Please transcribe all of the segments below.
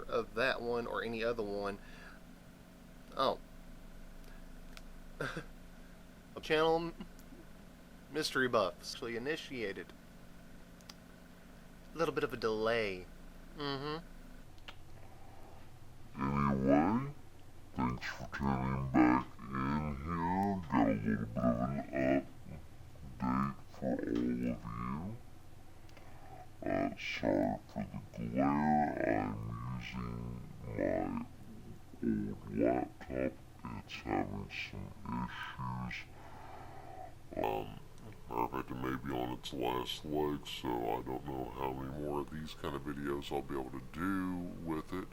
of that one or any other one. Oh. Channel mystery buffs actually initiated. A little bit of a delay. Anyway, thanks for tuning back in here. Got a little bit of an update for all of you. Sorry for the glare. I'm using my old laptop. It's having some issues. Matter of fact, it may be on its last leg, so I don't know how many more of these kind of videos I'll be able to do with it.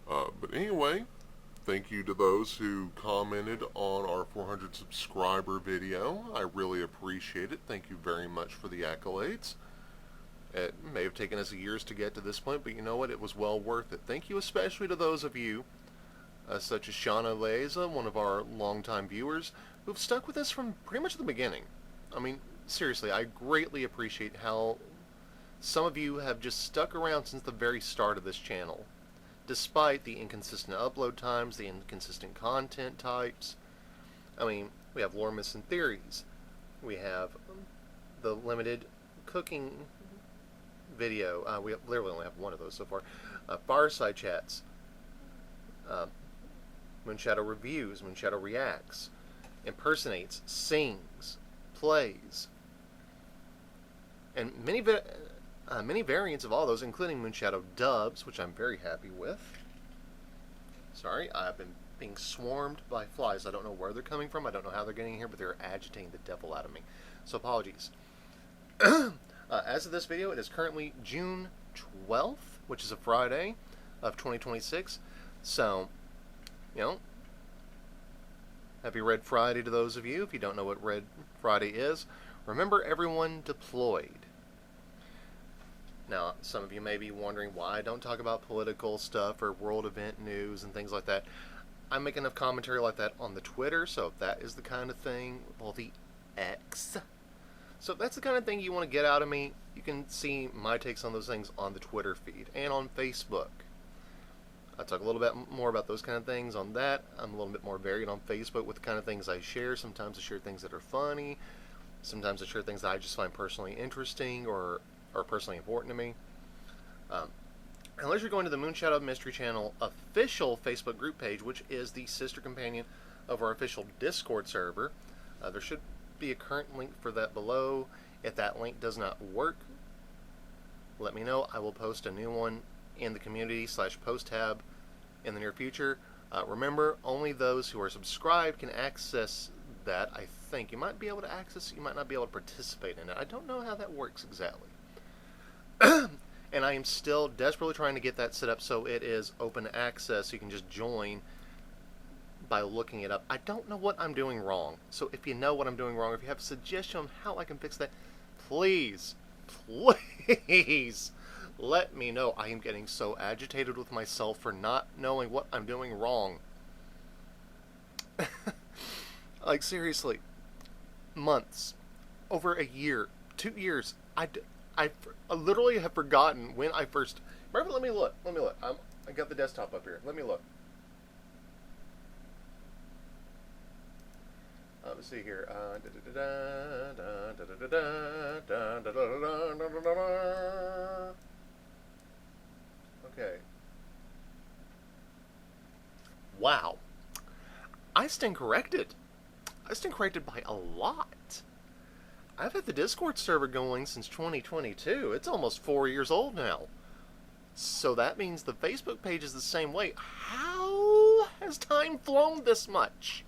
But anyway, thank you to those who commented on our 400 subscriber video. I really appreciate it. Thank you very much for the accolades. It may have taken us years to get to this point, but you know what? It was well worth it. Thank you especially to those of you, such as Shauna Leza, one of our longtime viewers, who've stuck with us from pretty much the beginning. I mean, seriously, I greatly appreciate how some of you have just stuck around since the very start of this channel, despite the inconsistent upload times, the inconsistent content types. I mean, we have lore myths and theories. We have the limited cooking video. We literally only have one of those so far. Fireside chats. Moonshadow reviews. Moonshadow reacts. Impersonates. Sings. Plays. And many variants of all those, including Moonshadow dubs, which I'm very happy with. Sorry, I've been being swarmed by flies. I don't know where they're coming from. I don't know how they're getting here, but they're agitating the devil out of me. So apologies. As of this video, it is currently June 12th, which is a Friday of 2026. So, you know, happy Red Friday to those of you. If you don't know what Red Friday is, remember everyone deployed. Now, some of you may be wondering why I don't talk about political stuff or world event news and things like that. I make enough commentary like that on the Twitter, so if that is the kind of thing, well, the X. So if that's the kind of thing you want to get out of me, you can see my takes on those things on the Twitter feed and on Facebook. I talk a little bit more about those kind of things on that. I'm a little bit more varied on Facebook with the kind of things I share. Sometimes I share things that are funny. Sometimes I share things that I just find personally interesting or are personally important to me. Unless you're going to the Moonshadow Mystery Channel official Facebook group page, which is the sister companion of our official Discord server, there should be a current link for that below. If that link does not work, let me know. I will post a new one in the community/post tab in the near future. Remember, only those who are subscribed can access that. I think you might be able to access it, you might not be able to participate in it. I don't know how that works exactly. And I am still desperately trying to get that set up so it is open access, so you can just join by looking it up. I don't know what I'm doing wrong, so if you know what I'm doing wrong, if you have a suggestion on how I can fix that, please let me know. I am getting so agitated with myself for not knowing what I'm doing wrong. Like, seriously, months, over a year, 2 years, I literally have forgotten when I first... Remember, let me look. I got the desktop up here. Let me look. Let's see here. Okay. Wow. I stand corrected. I stand corrected by a lot. I've had the Discord server going since 2022. It's almost 4 years old now. So that means the Facebook page is the same way. How has time flown this much?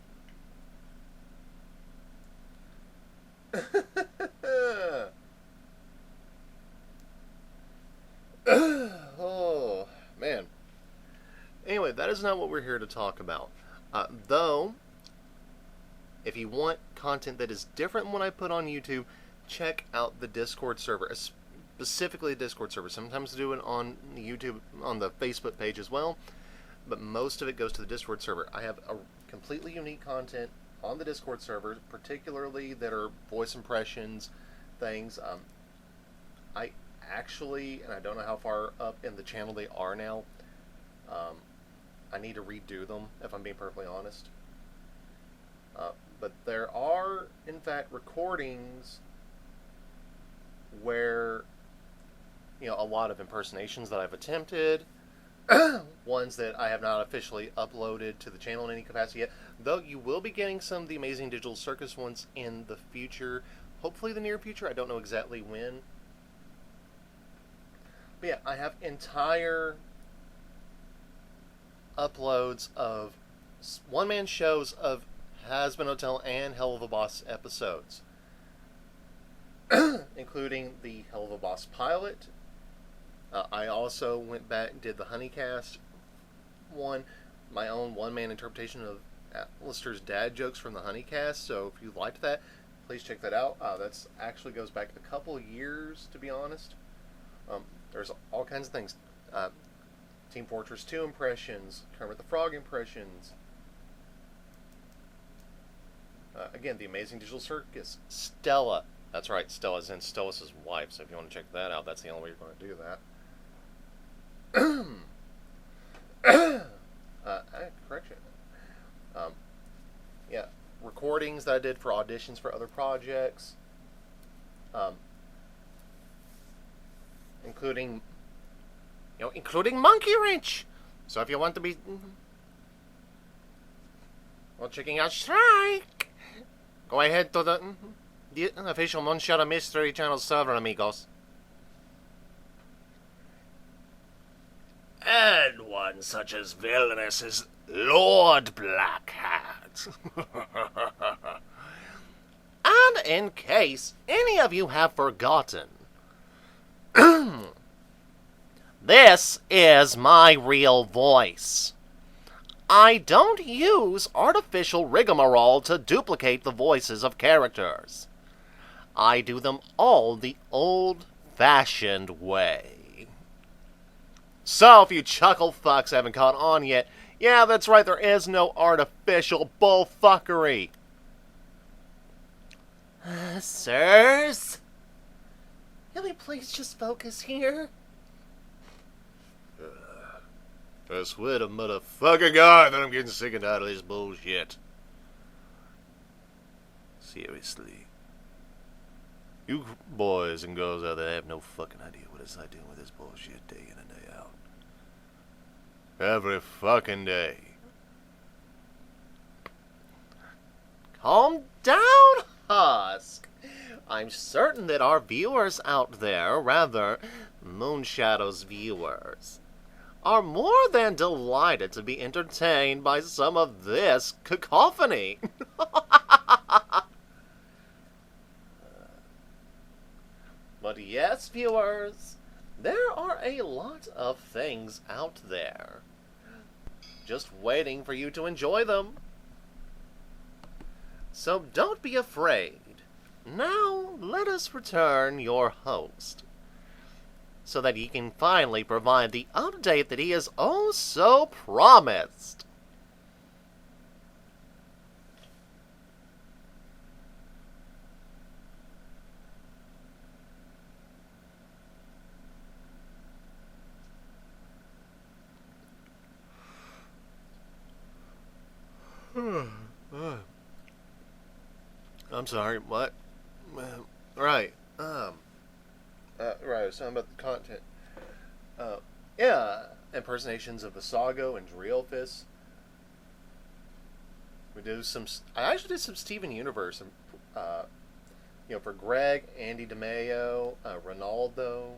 Oh, man. Anyway, that is not what we're here to talk about. Though, if you want content that is different than what I put on YouTube, check out the Discord server, specifically the Discord server. Sometimes I do it on YouTube, on the Facebook page as well, but most of it goes to the Discord server. I have a completely unique content on the Discord server, particularly that are voice impressions, things. I actually, and I don't know how far up in the channel they are now. I need to redo them, if I'm being perfectly honest. But there are, in fact, recordings where, you know, a lot of impersonations that I've attempted, ones that I have not officially uploaded to the channel in any capacity yet, though you will be getting some of the Amazing Digital Circus ones in the future, hopefully the near future. I don't know exactly when. But yeah, I have entire uploads of one-man shows of Has-Been Hotel and Hell of a Boss episodes, including the Hell of a Boss pilot. I also went back and did the Honeycast one, my own one-man interpretation of Alistair's dad jokes from the Honeycast. So if you liked that, please check that out. That's actually goes back a couple years, to be honest. There's all kinds of things. Team Fortress 2 impressions, Kermit the Frog impressions. Again, the Amazing Digital Circus. Stella. That's right, Stella's in Stellas' wife, so if you want to check that out, that's the only way you're going to do that. Correction. Yeah, recordings that I did for auditions for other projects. Including Monkey Wrench. So if you want to be checking out Strike, go ahead to the official Moonshadow Mystery channel server, amigos. And one such as villainous as Lord Blackhat. And in case any of you have forgotten, this is my real voice. I don't use artificial rigmarole to duplicate the voices of characters. I do them all the old-fashioned way. So if you chuckle fucks haven't caught on yet, yeah, that's right, there is no artificial bullfuckery. Sirs? Can we please just focus here? I swear to motherfucking God that I'm getting sick and tired of this bullshit. Seriously. You boys and girls out there have no fucking idea what it's like dealing with this bullshit day in and day out. Every fucking day. Calm down, Husk. I'm certain that our viewers out there, rather, Moonshadow's viewers, are more than delighted to be entertained by some of this cacophony. But yes, viewers, there are a lot of things out there, just waiting for you to enjoy them. So don't be afraid. Now let us return your host, so that he can finally provide the update that he has oh so promised. I'm sorry, what? Right, right, I was talking about the content. Yeah, impersonations of Visago and Drillfist. We do some, I actually did some Steven Universe, you know, for Greg, Andy DeMeo, Ronaldo.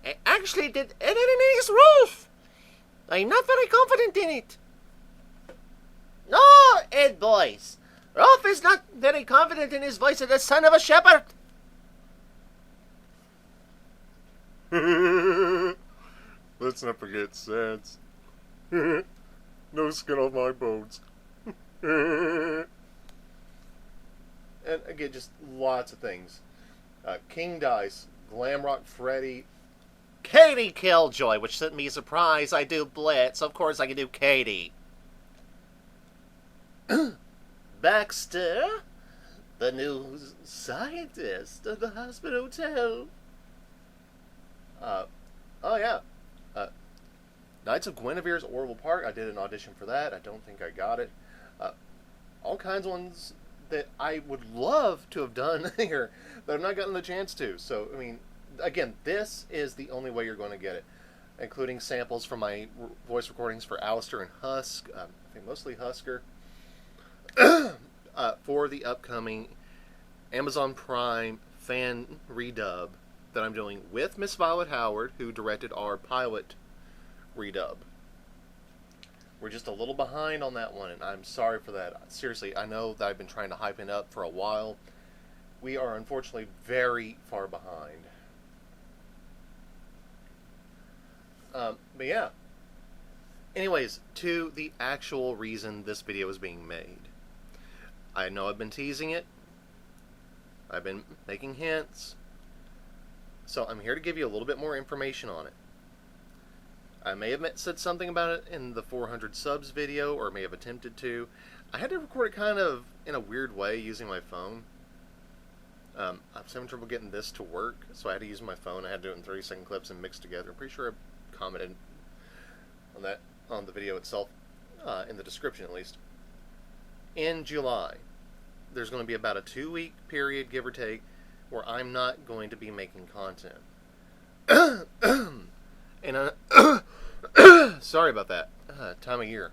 I actually did Eddie's Rolf. I'm not very confident in it. No, Ed boys. Rolf is not very confident in his voice as the son of a shepherd. Let's not forget Sans. No skin off my bones. And again, just lots of things. King Dice, Glamrock Freddy, Katie Killjoy, which sent me a surprise. I do Blitz, so of course I can do Katie. Baxter, the new scientist of the hospital hotel. Oh yeah. Knights of Guinevere's Orville Park. I did an audition for that. I don't think I got it. All kinds of ones that I would love to have done here that I've not gotten the chance to. So, I mean, again, this is the only way you're going to get it, including samples from my voice recordings for Alistair and Husk, I think mostly Husker, for the upcoming Amazon Prime fan redub that I'm doing with Miss Violet Howard, who directed our pilot redub. We're just a little behind on that one, and I'm sorry for that. Seriously, I know that I've been trying to hype it up for a while. We are unfortunately very far behind. But yeah. Anyways, to the actual reason this video is being made. I know I've been teasing it. I've been making hints. So I'm here to give you a little bit more information on it. I may have said something about it in the 400 subs video, or may have attempted to. I had to record it kind of in a weird way using my phone. I was having trouble getting this to work, so I had to use my phone. I had to do it in 30-second clips and mix together. I'm pretty sure I commented on that on the video itself, in the description at least. In July, there's going to be about a 2-week period, give or take, where I'm not going to be making content. And sorry about that. Time of year.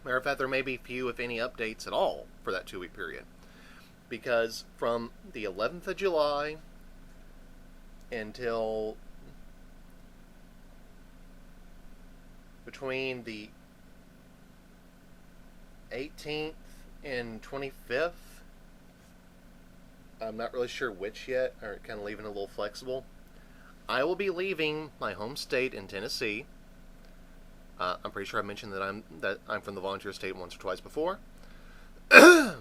Matter of fact, there may be few, if any, updates at all for that 2-week period. Because from the 11th of July until between the 18th and 25th, I'm not really sure which yet, or kind of leaving it a little flexible, I will be leaving my home state in Tennessee. I'm pretty sure I mentioned that I'm from the volunteer state once or twice before. But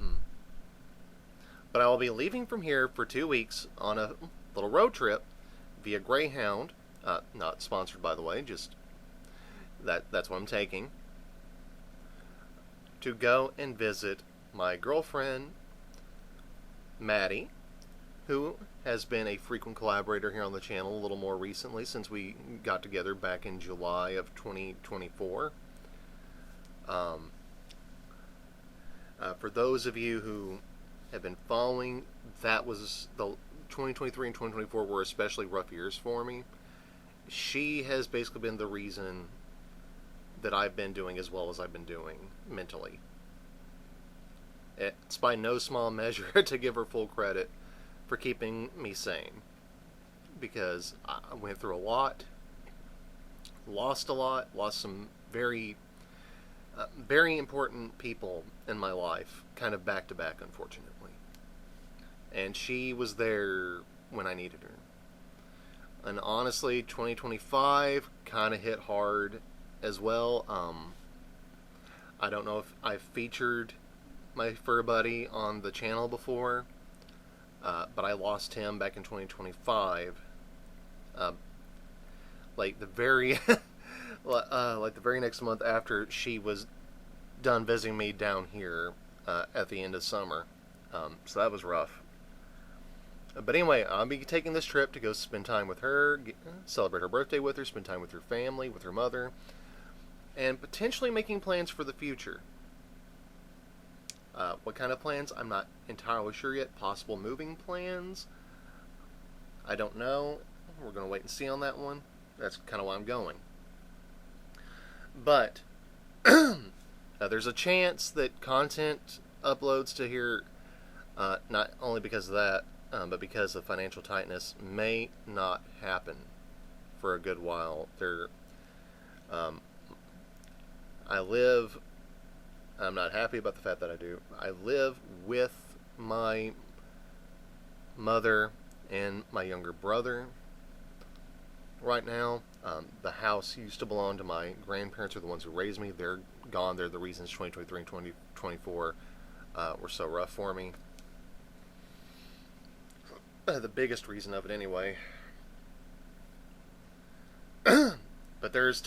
I will be leaving from here for 2 weeks on a little road trip via Greyhound. Not sponsored, by the way, just that's what I'm taking. To go and visit my girlfriend, Maddie, who has been a frequent collaborator here on the channel a little more recently since we got together back in July of 2024. For those of you who have been following, that was the 2023 and 2024 were especially rough years for me. She has basically been the reason that I've been doing as well as I've been doing mentally. It's by no small measure to give her full credit for keeping me sane, because I went through a lot, lost some very important people in my life, kind of back to back, unfortunately. And she was there when I needed her. And honestly, 2025 kind of hit hard as well. I don't know if I've featured my fur buddy on the channel before, but I lost him back in 2025. Like the very next month after she was done visiting me down here at the end of summer. So that was rough. But anyway, I'll be taking this trip to go spend time with her, celebrate her birthday with her, spend time with her family, with her mother, and potentially making plans for the future. What kind of plans? I'm not entirely sure yet. Possible moving plans? I don't know. We're going to wait and see on that one. That's kind of why I'm going. But there's a chance that content uploads to here, not only because of that, but because of financial tightness, may not happen for a good while. I'm not happy about the fact that I do. I live with my mother and my younger brother right now. The house used to belong to my grandparents, who are the ones who raised me. They're gone. They're the reasons 2023 and 2024 were so rough for me. The biggest reason of it anyway. But But there's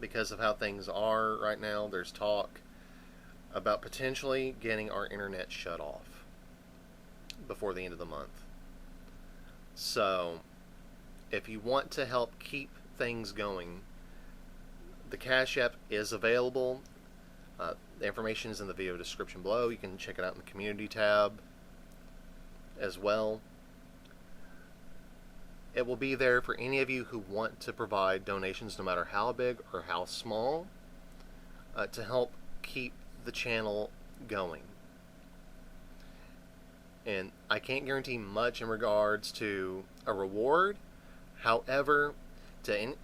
because of how things are right now, there's talk about potentially getting our internet shut off before the end of the month. So, if you want to help keep things going, the CashApp is available. The information is in the video description below. You can check it out in the community tab as well. It will be there for any of you who want to provide donations, no matter how big or how small, to help keep the channel going. And I can't guarantee much in regards to a reward. However,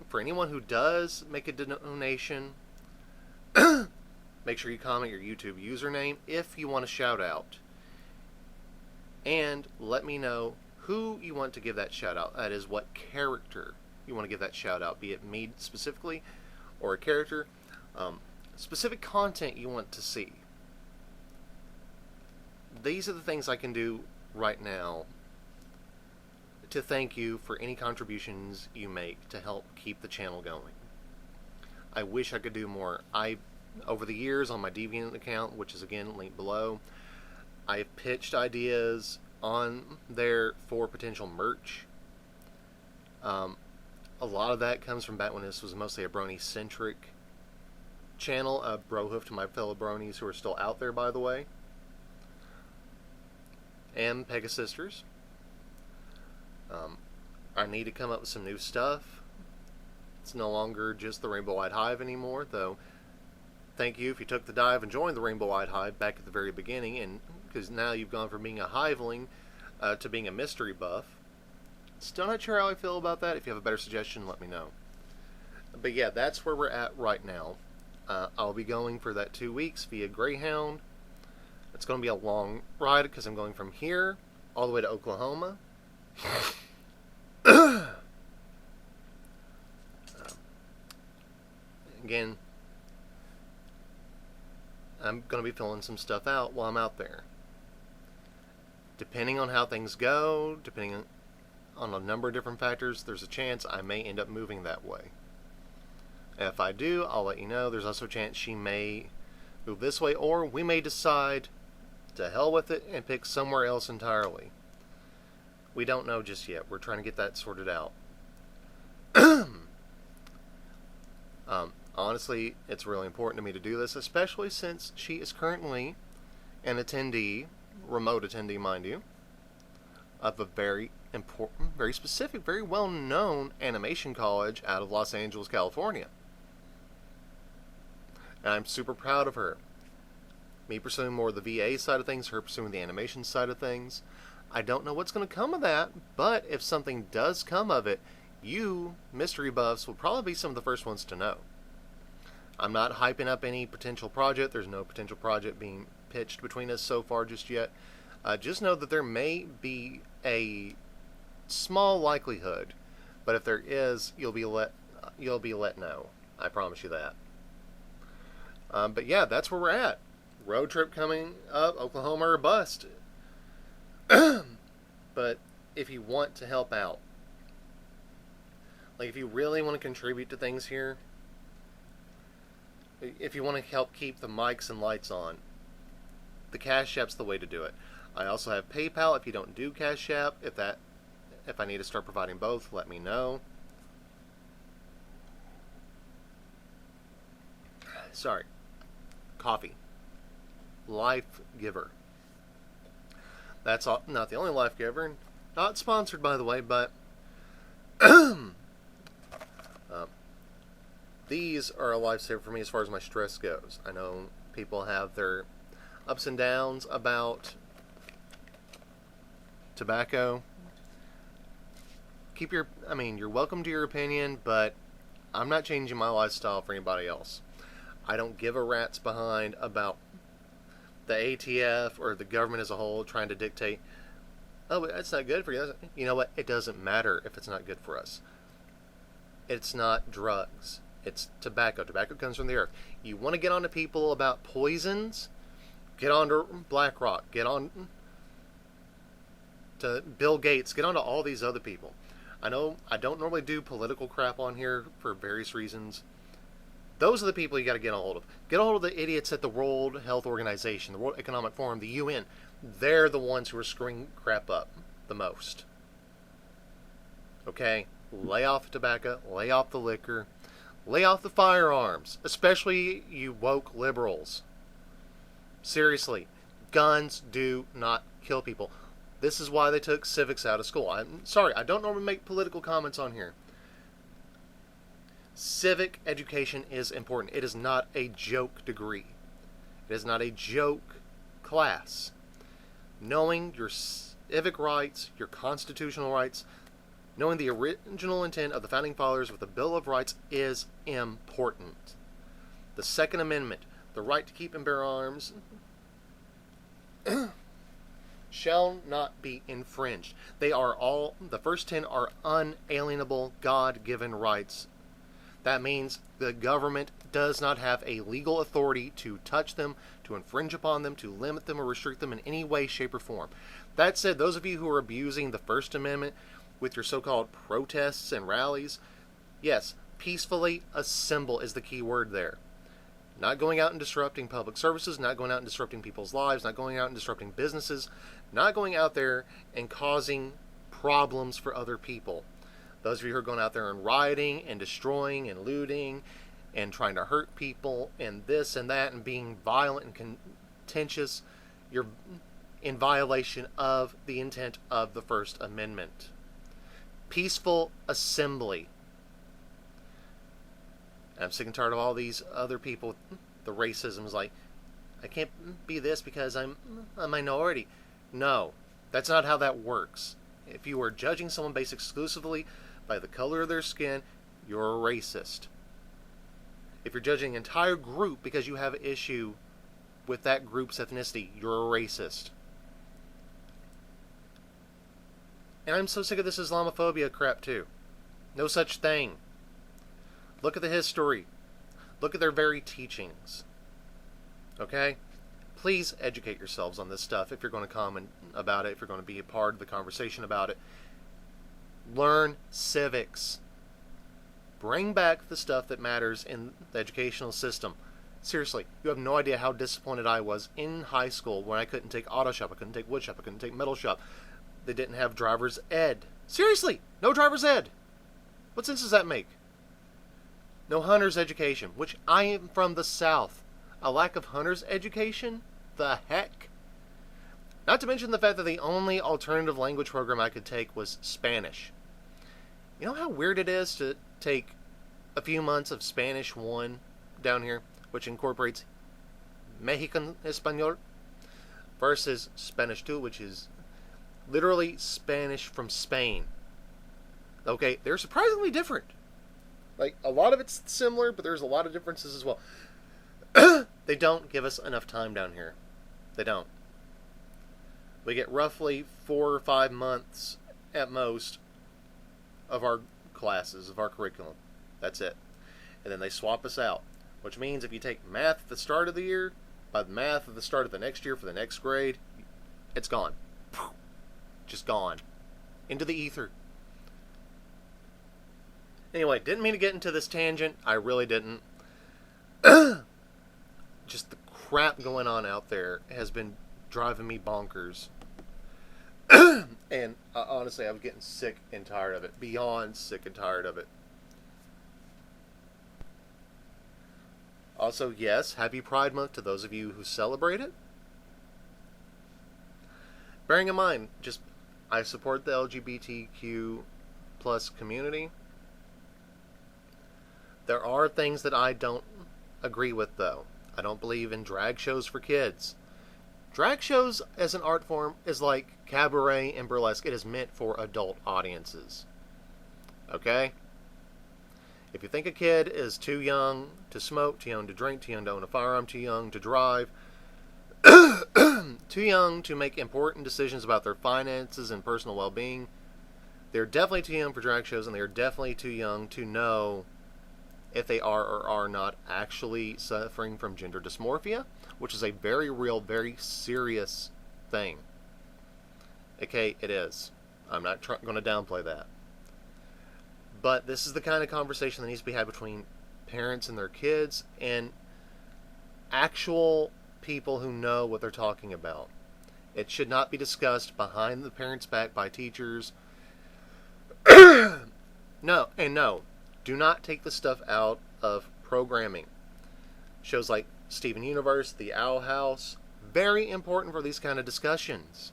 for anyone who does make a donation, make sure you comment your YouTube username if you want a shout out. And let me know who you want to give that shout out. That is, what character you want to give that shout out, be it me specifically or a character. Specific content you want to see. These are the things I can do right now to thank you for any contributions you make to help keep the channel going. I wish I could do more. Over the years on my Deviant account, which is again linked below, I've pitched ideas on there for potential merch. A lot of that comes from back when this was mostly a brony-centric channel. A brohoof to my fellow bronies who are still out there, by the way. And Pegasisters. I need to come up with some new stuff. It's no longer just the Rainbow White Hive anymore, though. Thank you if you took the dive and joined the Rainbow White Hive back at the very beginning, and because now you've gone from being a hiveling to being a mystery buff. Still not sure how I feel about that. If you have a better suggestion, let me know. But yeah, that's where we're at right now. I'll be going for that 2 weeks via Greyhound. It's going to be a long ride because I'm going from here all the way to Oklahoma. Again, I'm going to be filling some stuff out while I'm out there. Depending on how things go, depending on a number of different factors, there's a chance I may end up moving that way. If I do, I'll let you know. There's also a chance she may move this way, or we may decide to hell with it and pick somewhere else entirely. We don't know just yet. We're trying to get that sorted out. Honestly, it's really important to me to do this, especially since she is currently an attendee, remote attendee, mind you, of a very important, very specific, very well-known animation college out of Los Angeles, California. And I'm super proud of her. Me pursuing more of the VA side of things, her pursuing the animation side of things. I don't know what's going to come of that, but if something does come of it, you, mystery buffs, will probably be some of the first ones to know. I'm not hyping up any potential project. There's no potential project being pitched between us so far just yet. Just know that there may be a small likelihood, but if there is, you'll be let know. I promise you that. But yeah, that's where we're at. Road trip coming up, Oklahoma or bust. But if you want to help out, like if you really want to contribute to things here, if you want to help keep the mics and lights on, the Cash App's the way to do it. I also have PayPal if you don't do Cash App. If I need to start providing both, let me know. Sorry. Coffee. Life giver. That's not the only life giver. Not sponsored, by the way, but these are a lifesaver for me as far as my stress goes. I know people have their ups and downs about tobacco. You're welcome to your opinion, but I'm not changing my lifestyle for anybody else. I don't give a rat's behind about the ATF or the government as a whole trying to dictate, oh, that's not good for you. You know what? It doesn't matter if it's not good for us. It's not drugs. It's tobacco. Tobacco comes from the earth. You want to get on to people about poisons? Get on to BlackRock. Get on to Bill Gates. Get on to all these other people. I know I don't normally do political crap on here for various reasons. Those are the people you got to get a hold of. Get a hold of the idiots at the World Health Organization, the World Economic Forum, the UN. They're the ones who are screwing crap up the most. Okay? Lay off the tobacco, lay off the liquor, lay off the firearms, especially you woke liberals. Seriously, guns do not kill people. This is why they took civics out of school. I'm sorry, I don't normally make political comments on here. Civic education is important. It is not a joke degree. It is not a joke class. Knowing your civic rights, your constitutional rights, knowing the original intent of the Founding Fathers with the Bill of Rights is important. The Second Amendment, the right to keep and bear arms, shall not be infringed. They are all, the first 10 are unalienable, God-given rights. That means the government does not have a legal authority to touch them, to infringe upon them, to limit them, or restrict them in any way, shape, or form. That said, those of you who are abusing the First Amendment with your so-called protests and rallies, yes, peacefully assemble is the key word there. Not going out and disrupting public services, not going out and disrupting people's lives, not going out and disrupting businesses, not going out there and causing problems for other people. Those of you who are going out there and rioting and destroying and looting and trying to hurt people and this and that and being violent and contentious, you're in violation of the intent of the First Amendment. Peaceful assembly. I'm sick and tired of all these other people. The racism is like, I can't be this because I'm a minority. No, that's not how that works. If you are judging someone based exclusively by the color of their skin, you're a racist. If you're judging an entire group because you have an issue with that group's ethnicity, you're a racist. And I'm so sick of this Islamophobia crap too. No such thing. Look at the history. Look at their very teachings. Okay? Please educate yourselves on this stuff if you're going to comment about it, if you're going to be a part of the conversation about it. Learn civics. Bring back the stuff that matters in the educational system. Seriously, you have no idea how disappointed I was in high school when I couldn't take auto shop, I couldn't take wood shop, I couldn't take metal shop. They didn't have driver's ed. Seriously, no driver's ed. What sense does that make? No hunter's education, which I am from the South. A lack of hunter's education? The heck? Not to mention the fact that the only alternative language program I could take was Spanish. You know how weird it is to take a few months of Spanish 1 down here, which incorporates Mexican Espanol, versus Spanish 2, which is literally Spanish from Spain. Okay, they're surprisingly different. Like, a lot of it's similar, but there's a lot of differences as well. They don't give us enough time down here. They don't. We get roughly 4 or 5 months at most of our classes, of our curriculum. That's it. And then they swap us out. Which means if you take math at the start of the year, by the math at the start of the next year for the next grade, it's gone. Just gone. Into the ether. Anyway, didn't mean to get into this tangent. I really didn't. Just the crap going on out there has been driving me bonkers. And honestly, I was getting sick and tired of it. Beyond sick and tired of it. Also, yes, happy Pride Month to those of you who celebrate it. Bearing in mind, just I support the LGBTQ plus community. There are things that I don't agree with, though. I don't believe in drag shows for kids. Drag shows as an art form is like cabaret and burlesque. It is meant for adult audiences. Okay? If you think a kid is too young to smoke, too young to drink, too young to own a firearm, too young to drive, too young to make important decisions about their finances and personal well-being, they're definitely too young for drag shows, and they're definitely too young to know if they are or are not actually suffering from gender dysmorphia, which is a very real, very serious thing. Okay, it is. I'm not going to downplay that. But this is the kind of conversation that needs to be had between parents and their kids and actual people who know what they're talking about. It should not be discussed behind the parents' back by teachers. No, do not take the stuff out of programming. Shows like Steven Universe, The Owl House, very important for these kind of discussions.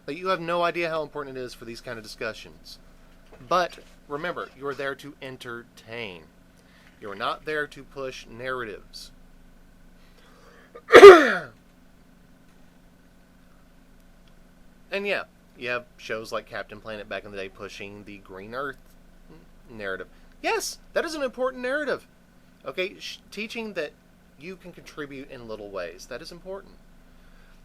Like, you have no idea how important it is for these kind of discussions. But remember, you are there to entertain. You are not there to push narratives. And yeah, you have shows like Captain Planet back in the day pushing the Green Earth narrative. Yes, that is an important narrative. Okay, teaching that you can contribute in little ways. That is important.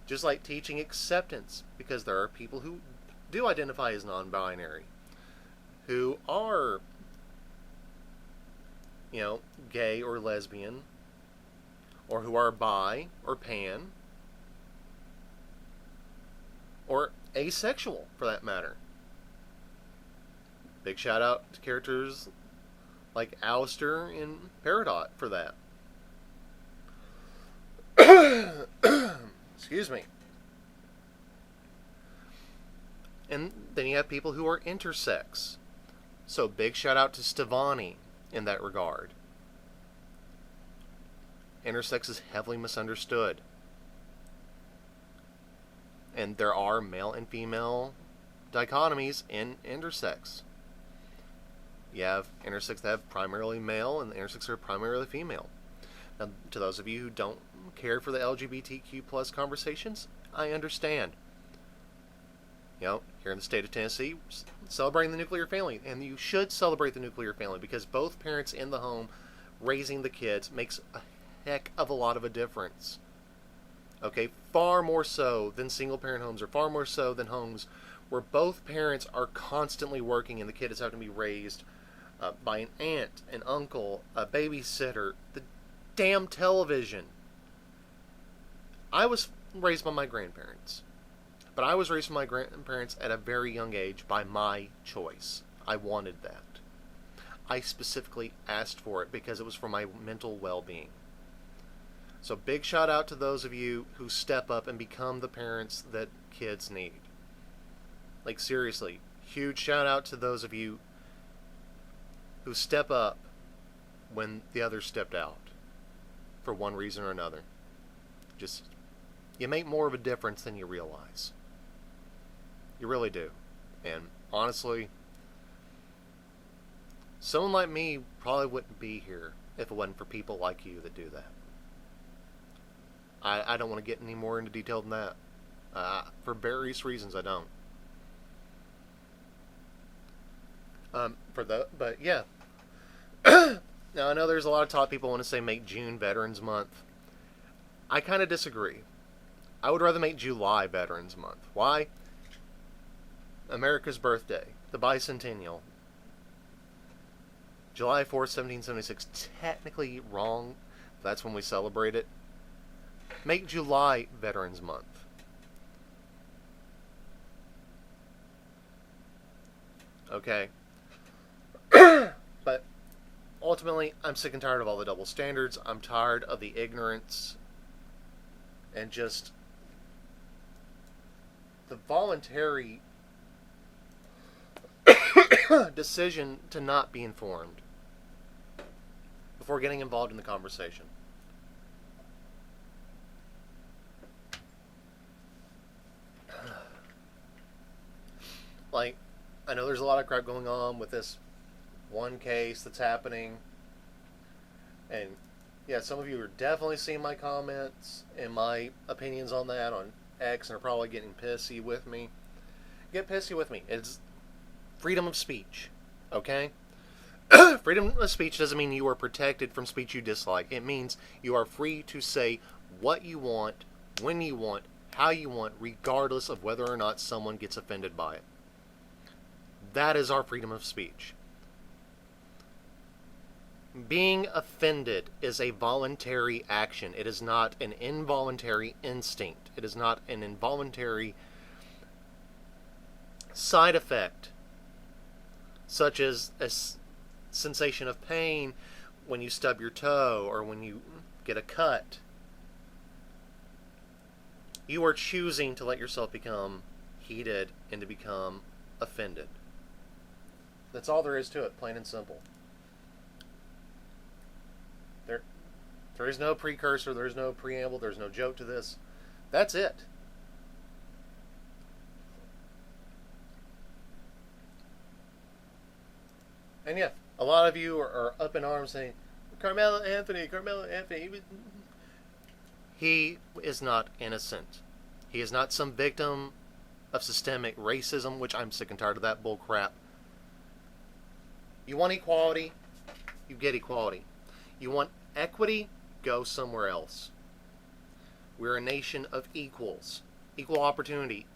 Just like teaching acceptance, because there are people who do identify as non-binary, who are, gay or lesbian, or who are bi or pan, or asexual for that matter. Big shout out to characters like Alistair and Peridot for that. Excuse me. And then you have people who are intersex. So big shout out to Stevani in that regard. Intersex is heavily misunderstood. And there are male and female dichotomies in intersex. You have intersex that have primarily male and intersex that are primarily female. Now, to those of you who don't care for the LGBTQ plus conversations, I understand. Here in the state of Tennessee, celebrating the nuclear family. And you should celebrate the nuclear family because both parents in the home raising the kids makes a heck of a lot of a difference. Okay, far more so than single parent homes, or far more so than homes where both parents are constantly working and the kid is having to be raised by an aunt, an uncle, a babysitter, the damn television. I was raised by my grandparents, but I was raised by my grandparents at a very young age by my choice. I wanted that. I specifically asked for it because it was for my mental well-being. So big shout out to those of you who step up and become the parents that kids need. Like, seriously, huge shout out to those of you who step up when the others stepped out for one reason or another. Just, you make more of a difference than you realize. You really do. And honestly, someone like me probably wouldn't be here if it wasn't for people like you that do that. I don't want to get any more into detail than that. For various reasons, I don't. But yeah. Now, I know there's a lot of top people who want to say make June Veterans Month. I kind of disagree. I would rather make July Veterans Month. Why? America's birthday. The bicentennial. July 4th, 1776. Technically wrong. That's when we celebrate it. Make July Veterans Month. Okay. But ultimately, I'm sick and tired of all the double standards. I'm tired of the ignorance and just the voluntary decision to not be informed before getting involved in the conversation. Like, I know there's a lot of crap going on with this one case that's happening. And yeah, some of you are definitely seeing my comments and my opinions on that on X and are probably getting pissy with me. Get pissy with me. It's freedom of speech. Okay? Freedom of speech doesn't mean you are protected from speech you dislike. It means you are free to say what you want, when you want, how you want, regardless of whether or not someone gets offended by it. That is our freedom of speech. Being offended is a voluntary action. It is not an involuntary instinct. It is not an involuntary side effect, such as sensation of pain when you stub your toe or when you get a cut. You are choosing to let yourself become heated and to become offended. That's all there is to it, plain and simple. There is no precursor, there is no preamble, there's no joke to this. That's it. And yeah, a lot of you are up in arms saying, Carmelo Anthony, he is not innocent. He is not some victim of systemic racism, which I'm sick and tired of that bull crap. You want equality, you get equality. You want equity, go somewhere else. We're a nation of equals. Equal opportunity.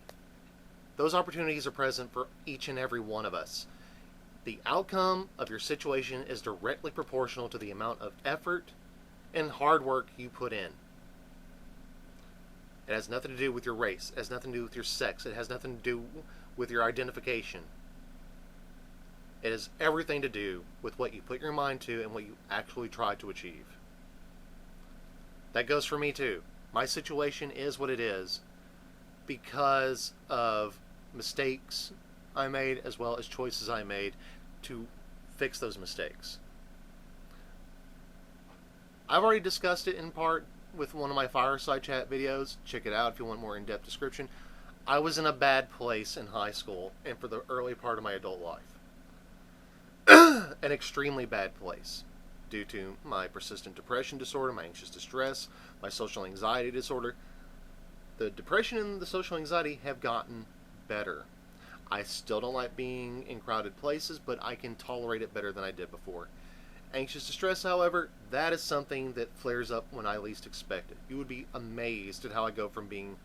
Those opportunities are present for each and every one of us. The outcome of your situation is directly proportional to the amount of effort and hard work you put in. It has nothing to do with your race. It has nothing to do with your sex. It has nothing to do with your identification. It has everything to do with what you put your mind to and what you actually try to achieve. That goes for me too. My situation is what it is because of mistakes I made as well as choices I made to fix those mistakes. I've already discussed it in part with one of my fireside chat videos. Check it out if you want more in-depth description. I was in a bad place in high school and for the early part of my adult life. An extremely bad place due to my persistent depression disorder, my anxious distress, my social anxiety disorder. The depression and the social anxiety have gotten better. I still don't like being in crowded places, but I can tolerate it better than I did before. Anxious distress, however, that is something that flares up when I least expect it. You would be amazed at how I go from being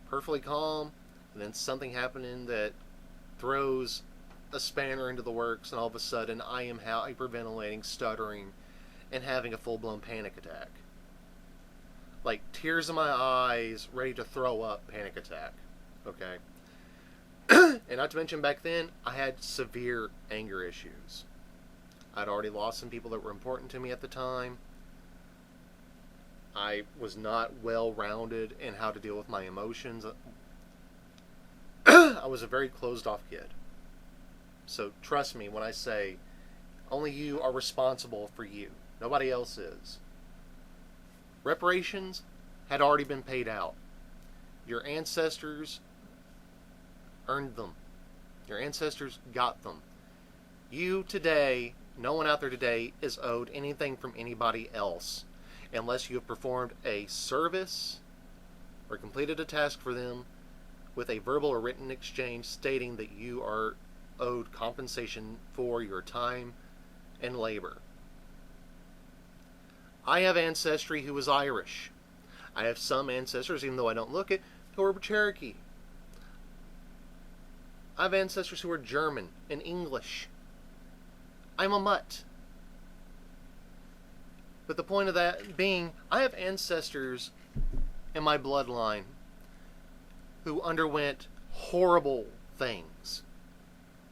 perfectly calm and then something happening that throws a spanner into the works, and all of a sudden I am hyperventilating, stuttering, and having a full-blown panic attack. Like, tears in my eyes, ready to throw up panic attack. Okay? And not to mention, back then, I had severe anger issues. I'd already lost some people that were important to me at the time. I was not well-rounded in how to deal with my emotions. I was a very closed-off kid. So trust me when I say, only you are responsible for you. Nobody else is. Reparations had already been paid out. Your ancestors earned them. Your ancestors got them. You today, no one out there today is owed anything from anybody else unless you have performed a service or completed a task for them with a verbal or written exchange stating that you are owed compensation for your time and labor. I have ancestry who is Irish. I have some ancestors, even though I don't look it, who are Cherokee. I have ancestors who are German and English. I'm a mutt. But the point of that being, I have ancestors in my bloodline who underwent horrible things.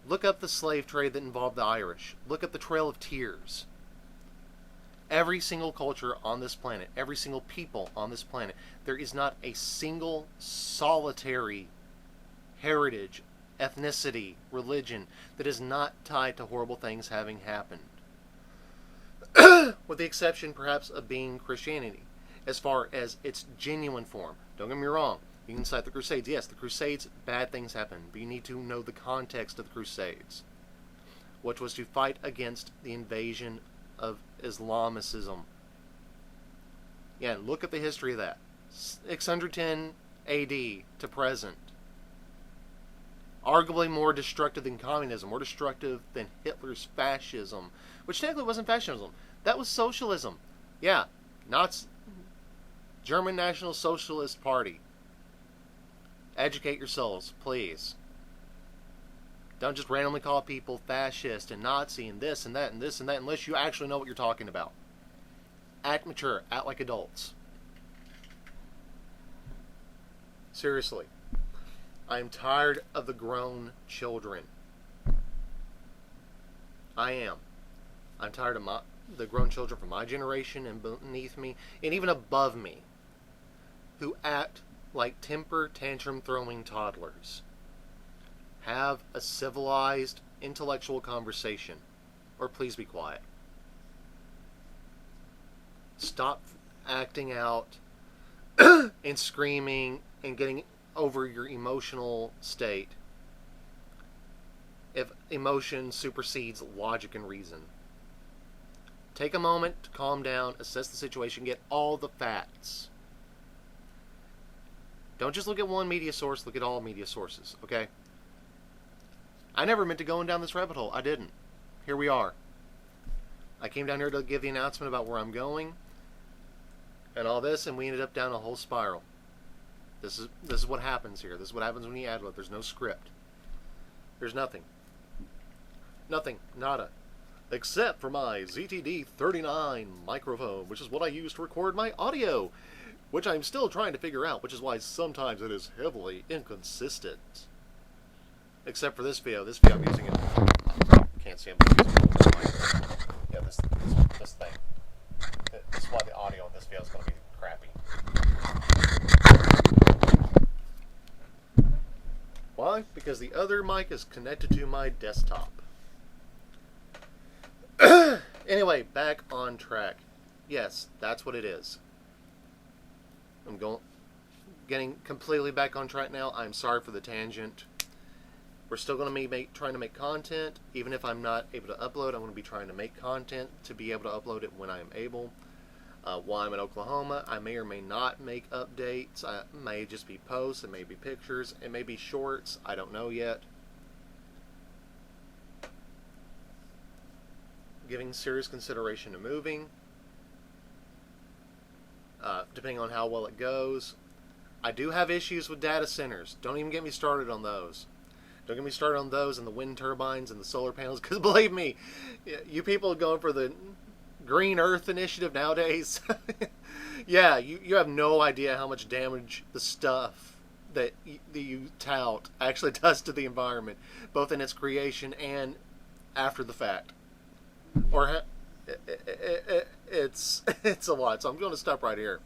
Look up the slave trade that involved the Irish. Look up the Trail of Tears. Every single culture on this planet, every single people on this planet, there is not a single solitary heritage, ethnicity, religion that is not tied to horrible things having happened. With the exception, perhaps, of being Christianity, as far as its genuine form. Don't get me wrong. You can cite the Crusades. Yes, the Crusades, bad things happened, but you need to know the context of the Crusades, which was to fight against the invasion of Islamicism. Yeah, look at the history of that. 610 AD to present. Arguably more destructive than communism, more destructive than Hitler's fascism, which technically wasn't fascism. That was socialism. Yeah, German National Socialist Party. Educate yourselves, please. Don't just randomly call people fascist and Nazi and this and that and this and that unless you actually know what you're talking about. Act mature. Act like adults. Seriously. I'm tired of the grown children. I am. I'm tired of the grown children from my generation and beneath me, and even above me, who act like temper tantrum throwing toddlers. Have a civilized, intellectual conversation, or please be quiet. Stop acting out and screaming and getting over your emotional state if emotion supersedes logic and reason. Take a moment to calm down, assess the situation, get all the facts. Don't just look at one media source, look at all media sources, okay? I never meant to go down this rabbit hole. I didn't. Here we are. I came down here to give the announcement about where I'm going and all this, and we ended up down a whole spiral. This is what happens here. This is what happens when you ad lib. There's no script. There's nothing. Nothing. Nada. Except for my ZTD39 microphone, which is what I use to record my audio, which I'm still trying to figure out, which is why sometimes it is heavily inconsistent. Except for this video. This video I'm using it. Can't see, I'm using it. Yeah, this thing. This is why the audio in this video is going to be crappy. Why? Because the other mic is connected to my desktop. Anyway, back on track. Yes, that's what it is. I'm getting completely back on track now. I'm sorry for the tangent. We're still going to be trying to make content. Even if I'm not able to upload, I'm going to be trying to make content to be able to upload it when I am able. While I'm in Oklahoma, I may or may not make updates. It may just be posts. It may be pictures. It may be shorts. I don't know yet. Giving serious consideration to moving. Depending on how well it goes. I do have issues with data centers. Don't even get me started on those. Don't get me started on those and the wind turbines and the solar panels. Because believe me, you people are going for the Green Earth Initiative nowadays. Yeah, you have no idea how much damage the stuff that you tout actually does to the environment, both in its creation and after the fact. Or it's a lot. So I'm going to stop right here.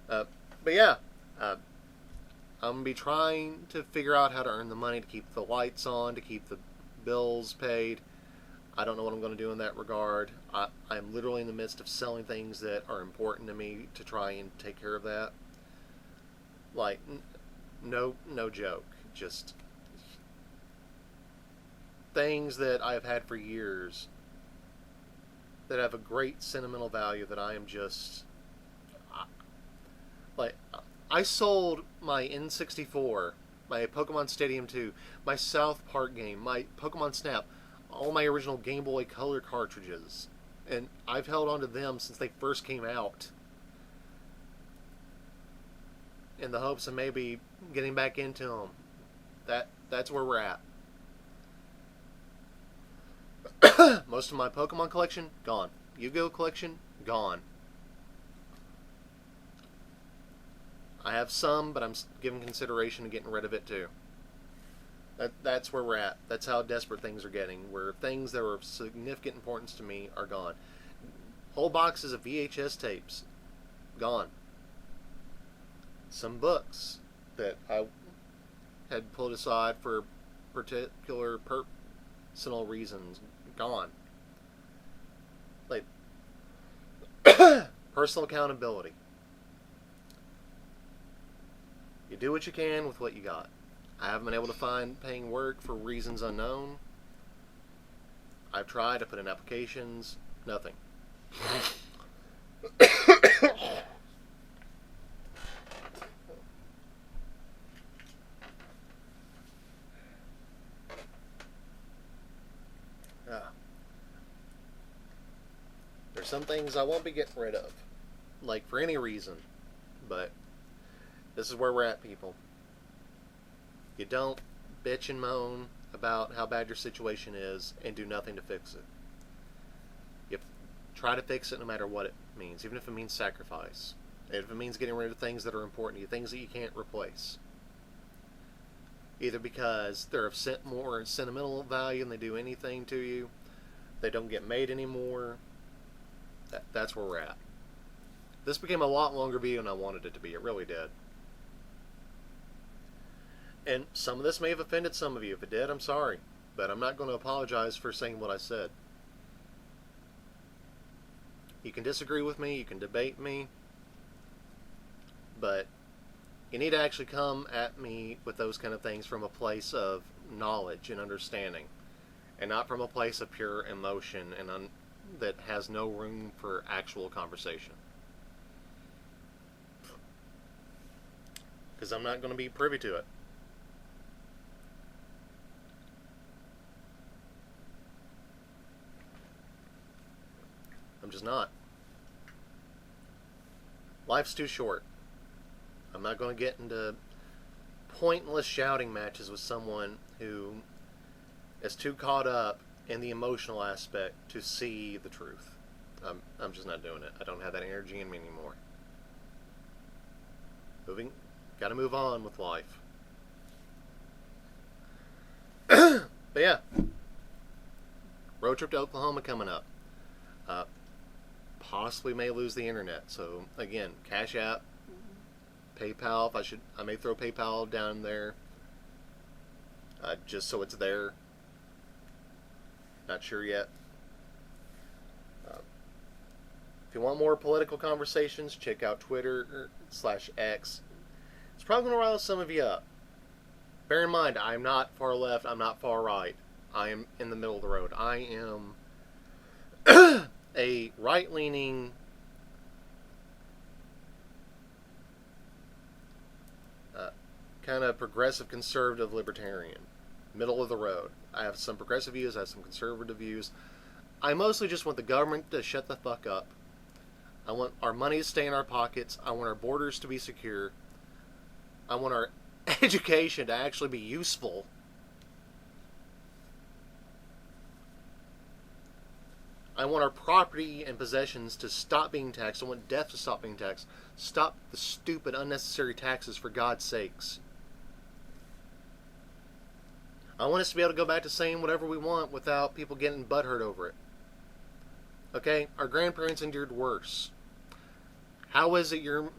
But yeah, I'm going to be trying to figure out how to earn the money to keep the lights on, to keep the bills paid. I don't know what I'm going to do in that regard. I'm literally in the midst of selling things that are important to me to try and take care of that. Like, no joke. Just things that I've had for years that have a great sentimental value that I am just... Like, I sold my N64, my Pokemon Stadium 2, my South Park game, my Pokemon Snap, all my original Game Boy Color cartridges, and I've held on to them since they first came out in the hopes of maybe getting back into them. That's where we're at. Most of my Pokemon collection, gone. Yu-Gi-Oh collection, gone. I have some, but I'm giving consideration to getting rid of it too. That's where we're at. That's how desperate things are getting, where things that were of significant importance to me are gone. Whole boxes of VHS tapes, gone. Some books that I had pulled aside for particular personal reasons, gone. Like, personal accountability. You do what you can with what you got. I haven't been able to find paying work for reasons unknown. I've tried to put in applications. Nothing. There's some things I won't be getting rid of. Like, for any reason. But this is where we're at, people. You don't bitch and moan about how bad your situation is and do nothing to fix it. You try to fix it no matter what it means, even if it means sacrifice. If it means getting rid of things that are important to you, things that you can't replace. Either because they're of more sentimental value and they do anything to you, they don't get made anymore. That's where we're at. This became a lot longer video than I wanted it to be. It really did. And some of this may have offended some of you. If it did, I'm sorry. But I'm not going to apologize for saying what I said. You can disagree with me, you can debate me, but you need to actually come at me with those kind of things from a place of knowledge and understanding, and not from a place of pure emotion and that has no room for actual conversation. Because I'm not going to be privy to it. I'm just not. Life's too short. I'm not going to get into pointless shouting matches with someone who is too caught up in the emotional aspect to see the truth. I'm just not doing it. I don't have that energy in me anymore. Gotta move on with life. But yeah. Road trip to Oklahoma coming up. Possibly may lose the internet. So again, CashApp, PayPal. I may throw PayPal down there, just so it's there. Not sure yet. If you want more political conversations, check out Twitter/X. It's probably going to rile some of you up. Bear in mind, I'm not far left. I'm not far right. I am in the middle of the road. I am a right-leaning, kind of progressive, conservative, libertarian. Middle of the road. I have some progressive views, I have some conservative views. I mostly just want the government to shut the fuck up. I want our money to stay in our pockets. I want our borders to be secure. I want our education to actually be useful. I want our property and possessions to stop being taxed. I want death to stop being taxed. Stop the stupid, unnecessary taxes, for God's sakes. I want us to be able to go back to saying whatever we want without people getting butthurt over it. Okay? Our grandparents endured worse. How is it you're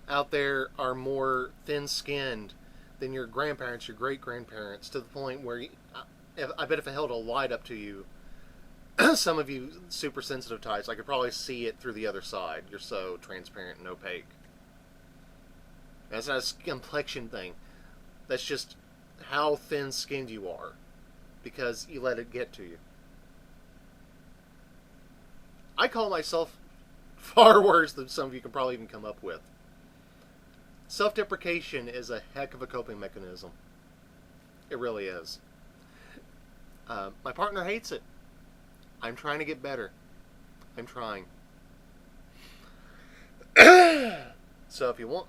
out there are more thin-skinned than your grandparents, your great-grandparents, to the point where I bet if I held a light up to you, some of you super sensitive types, I could probably see it through the other side. You're so transparent and opaque. That's not a complexion thing. That's just how thin-skinned you are, because you let it get to you. I call myself far worse than some of you can probably even come up with. Self-deprecation is a heck of a coping mechanism. It really is. My partner hates it. I'm trying to get better. I'm trying. So if you want...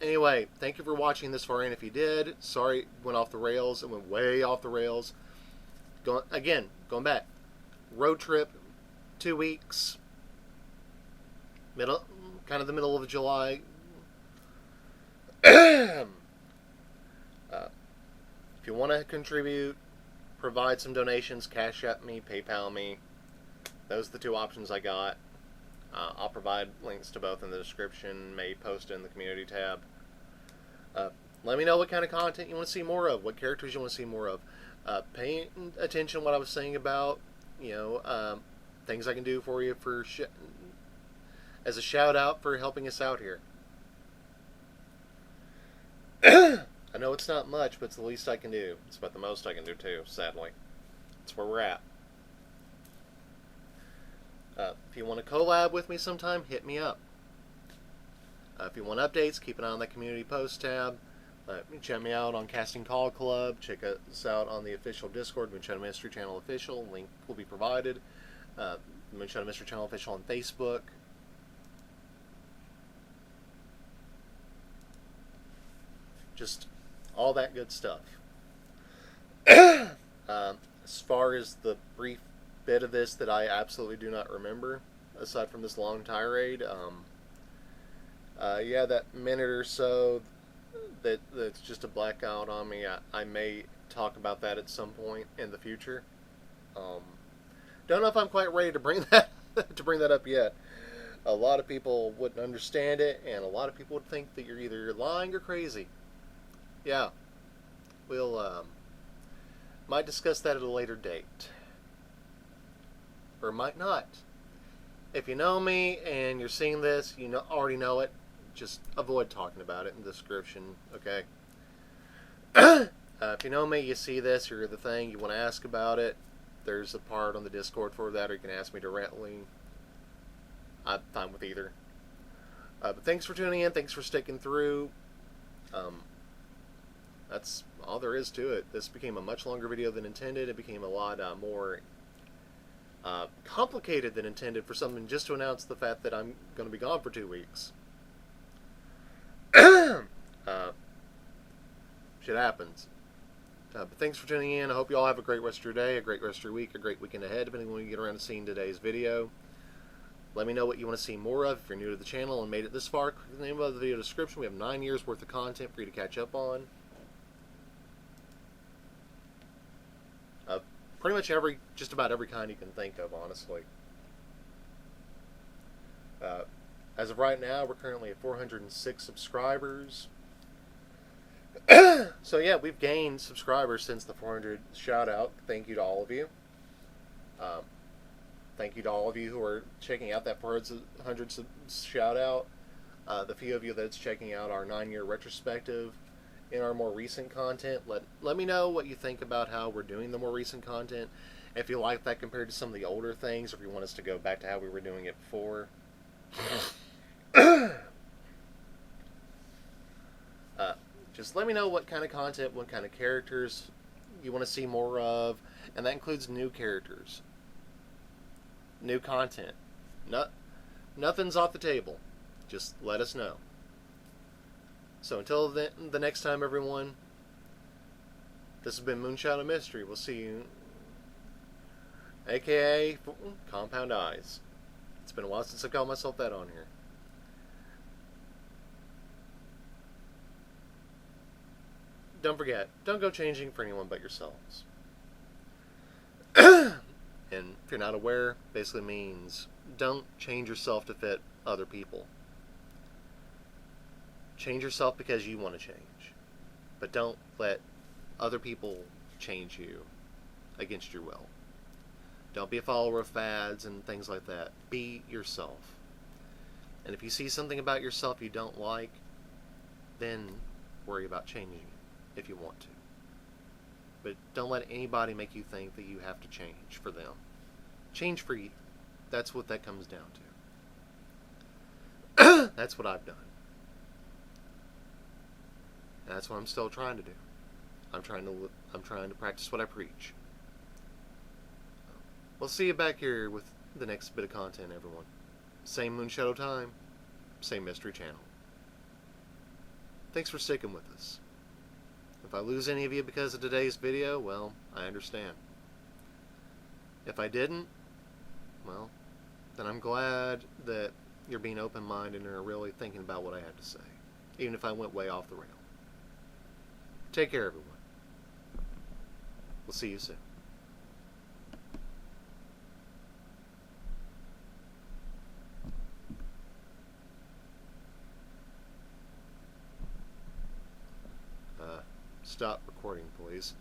Anyway, thank you for watching this far in. If you did, sorry it went off the rails. It went way off the rails. Going back. Road trip, 2 weeks. Kind of the middle of July. If you want to contribute, provide some donations, CashApp me, PayPal me. Those are the two options I got. I'll provide links to both in the description, may post it in the community tab. Let me know what kind of content you want to see more of, what characters you want to see more of. Pay attention to what I was saying about, things I can do for you as a shout out for helping us out here. I know it's not much, but it's the least I can do. It's about the most I can do too, sadly. That's where we're at. If you want to collab with me sometime, hit me up. If you want updates, keep an eye on that community post tab. Check me out on Casting Call Club. Check us out on the official Discord, Moonshadow Mystery Channel Official. Link will be provided. Moonshadow Mystery Channel Official on Facebook. Just all that good stuff. As far as the brief bit of this that I absolutely do not remember, aside from this long tirade, yeah, that minute or so that's just a blackout on me. I may talk about that at some point in the future. Don't know if I'm quite ready to bring that up yet. A lot of people wouldn't understand it, and a lot of people would think that you're either lying or crazy. Yeah, we'll might discuss that at a later date, or might not. If you know me and you're seeing this, you already know it. Just avoid talking about it in the description, okay? If you know me, you see this, you're the thing, you want to ask about it, there's a part on the Discord for that, or you can ask me directly. I'm fine with either. But thanks for tuning in. Thanks for sticking through. That's all there is to it. This became a much longer video than intended. It became a lot more complicated than intended for something just to announce the fact that I'm going to be gone for 2 weeks. Shit happens. But thanks for tuning in. I hope you all have a great rest of your day, a great rest of your week, a great weekend ahead, depending on when you get around to seeing today's video. Let me know what you want to see more of. If you're new to the channel and made it this far, click the name of the video description. We have 9 years worth of content for you to catch up on. Pretty much just about every kind you can think of, honestly. As of right now, we're currently at 406 subscribers. So yeah, we've gained subscribers since the 400 shout out. Thank you to all of you. Thank you to all of you who are checking out that 400 shout out. The few of you that's checking out our 9-year retrospective in our more recent content. Let me know what you think about how we're doing the more recent content. If you like that compared to some of the older things, or if you want us to go back to how we were doing it before. Just let me know what kind of content, what kind of characters you want to see more of, and that includes new characters, new content. Nothing's off the table. Just let us know. So until the next time, everyone, this has been Moonshadow Mystery. We'll see you, aka Compound Eyes. It's been a while since I called myself that on here. Don't forget, don't go changing for anyone but yourselves. And if you're not aware, basically means don't change yourself to fit other people. Change yourself because you want to change. But don't let other people change you against your will. Don't be a follower of fads and things like that. Be yourself. And if you see something about yourself you don't like, then worry about changing it if you want to. But don't let anybody make you think that you have to change for them. Change for you. That's what that comes down to. That's what I've done. And that's what I'm still trying to do. I'm trying to practice what I preach. We'll see you back here with the next bit of content, everyone. Same Moonshadow time, same mystery channel. Thanks for sticking with us. If I lose any of you because of today's video, well, I understand. If I didn't, well, then I'm glad that you're being open-minded and are really thinking about what I had to say, even if I went way off the rail. Take care, everyone. We'll see you soon. Stop recording, please.